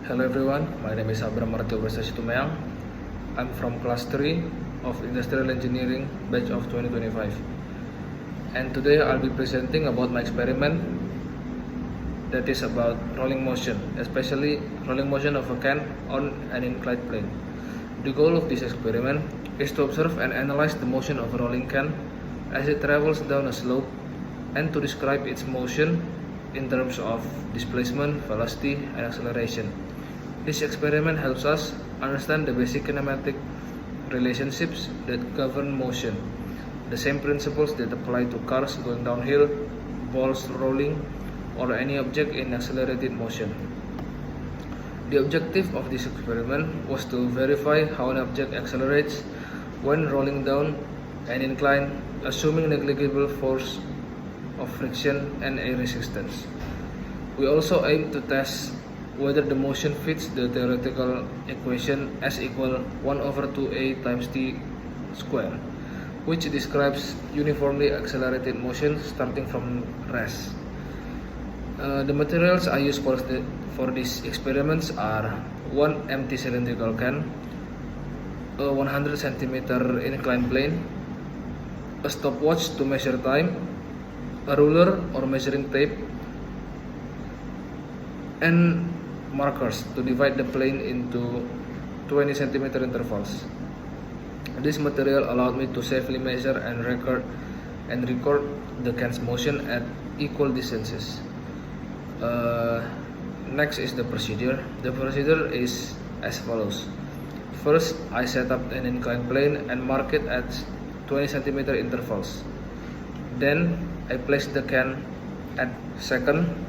Hello everyone, my name is Abram Martio Prestasitumeyang. I'm from class 3 of Industrial Engineering batch of 2025. And today I'll be presenting about my experiment that is about rolling motion, especially rolling motion of a can on an inclined plane. The goal of this experiment is to observe and analyze the motion of a rolling can as it travels down a slope and to describe its motion in terms of displacement, velocity, and acceleration. This experiment helps us understand the basic kinematic relationships that govern motion, the same principles that apply to cars going downhill, balls rolling, or any object in accelerated motion. The objective of this experiment was to verify how an object accelerates when rolling down an incline, assuming negligible force of friction and air resistance. We also aim to test whether the motion fits the theoretical equation S equal 1 over 2a times t square, which describes uniformly accelerated motion starting from rest. The materials I use for these experiments are one empty cylindrical can, a 100 cm inclined plane, a stopwatch to measure time, a ruler or measuring tape, and markers to divide the plane into 20 cm intervals. This material allowed me to safely measure and record the can's motion at equal distances. Next is the procedure. The procedure is as follows. First, I set up an inclined plane and mark it at 20 cm intervals. Then I place the can at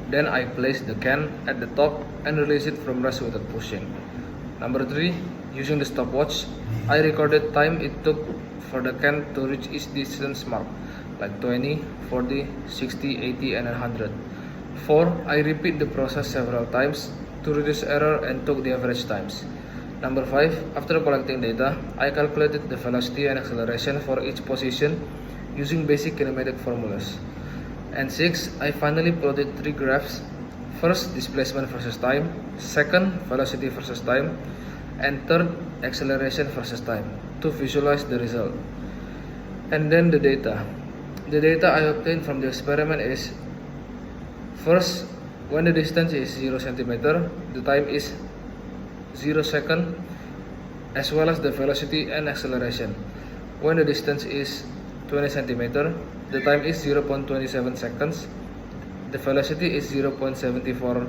then I place the can at the top and release it from rest without pushing. Number 3, using the stopwatch, I recorded time it took for the can to reach each distance mark, like 20, 40, 60, 80, and 100. 4, I repeat the process several times to reduce error and took the average times. Number 5, after collecting data, I calculated the velocity and acceleration for each position using basic kinematic formulas. And 6, I finally plotted 3 graphs. First, displacement versus time. Second, velocity versus time. And third, acceleration versus time to visualize the result. And then the data. The data I obtained from the experiment is: first, when the distance is 0 cm, the time is 0 second, as well as the velocity and acceleration. When the distance is 20 cm, the time is 0.27 seconds, the velocity is 0.74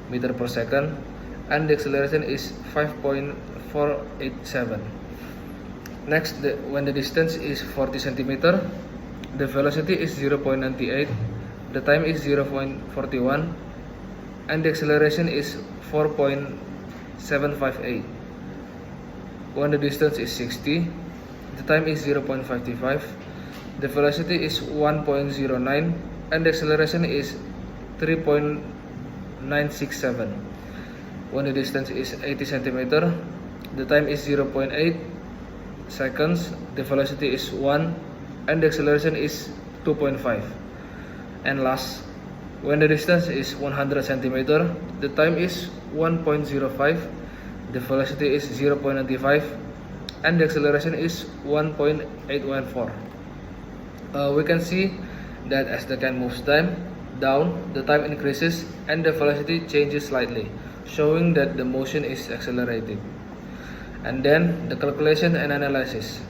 meter per second, and the acceleration is 5.487. Next, when the distance is 40 cm, the velocity is 0.98, the time is 0.41, and the acceleration is 4.758. When the distance is 60, the time is 0.55, the velocity is 1.09, and the acceleration is 3.967. When the distance is 80 cm, the time is 0.8 seconds, the velocity is 1, and the acceleration is 2.5. And last, when the distance is 100 cm, the time is 1.05, the velocity is 0.95, and the acceleration is 1.814. We can see that as the can moves down, the time increases and the velocity changes slightly, showing that the motion is accelerating. And then the calculation and analysis.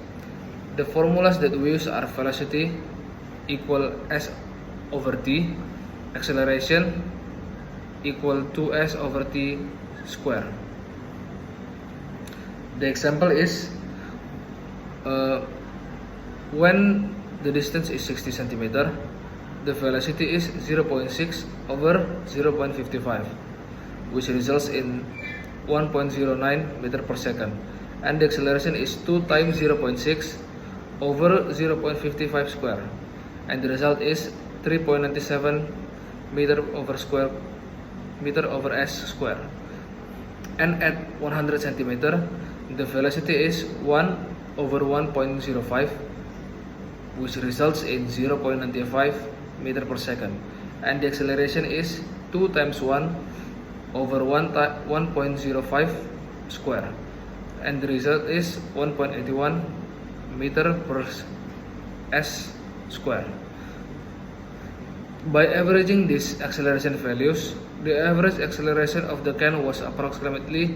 The formulas that we use are velocity equal s over t, acceleration equal 2s over t square. The example is when the distance is 60 cm, the velocity is 0.6 over 0.55, which results in 1.09 meter per second, and the acceleration is 2 times 0.6 over 0.55 square, and the result is 3.97 meter over s square. And at 100 cm, the velocity is 1 over 1.05, which results in 0.95 meter per second, and the acceleration is 2 times 1 over 1.05 square, and the result is 1.81 meter per s square. By averaging these acceleration values, the average acceleration of the can was approximately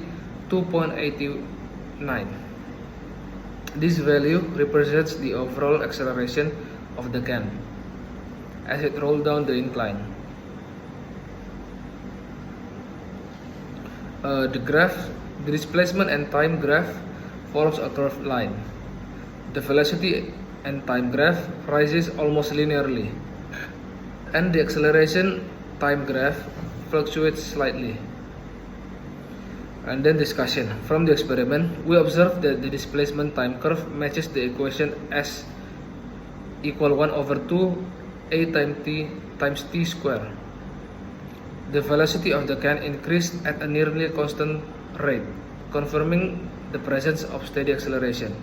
2.89. This value represents the overall acceleration of the can as it rolled down the incline. The displacement and time graph follows a curved line. The velocity and time graph rises almost linearly, and the acceleration time graph fluctuates slightly. And then discussion. From the experiment, we observed that the displacement time curve matches the equation S equal 1 over 2 a times t square. The velocity of the can increased at a nearly constant rate, confirming the presence of steady acceleration.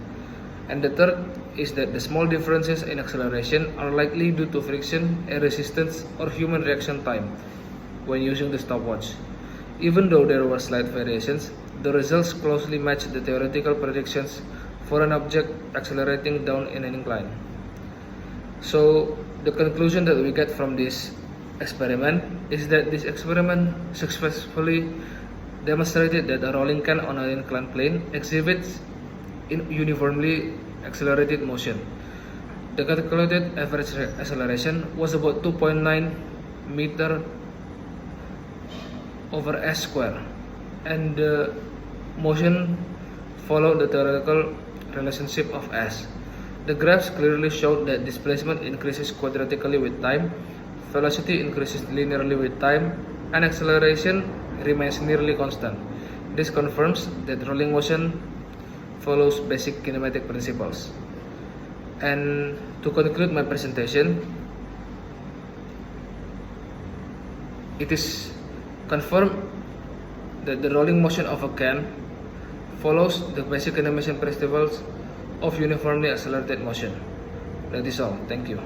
And the third is that the small differences in acceleration are likely due to friction, air resistance, or human reaction time when using the stopwatch. Even though there were slight variations, the results closely match the theoretical predictions for an object accelerating down in an incline. So, the conclusion that we get from this experiment is that this experiment successfully demonstrated that a rolling can on an inclined plane exhibits uniformly accelerated motion. The calculated average acceleration was about 2.9 meter over s square, and the motion followed the theoretical relationship of s. The graphs clearly showed that displacement increases quadratically with time, velocity increases linearly with time, and acceleration remains nearly constant. This confirms that rolling motion follows basic kinematic principles. And to conclude my presentation, it is confirmed that the rolling motion of a can follows the basic animation principles of uniformly accelerated motion. That is all. Thank you.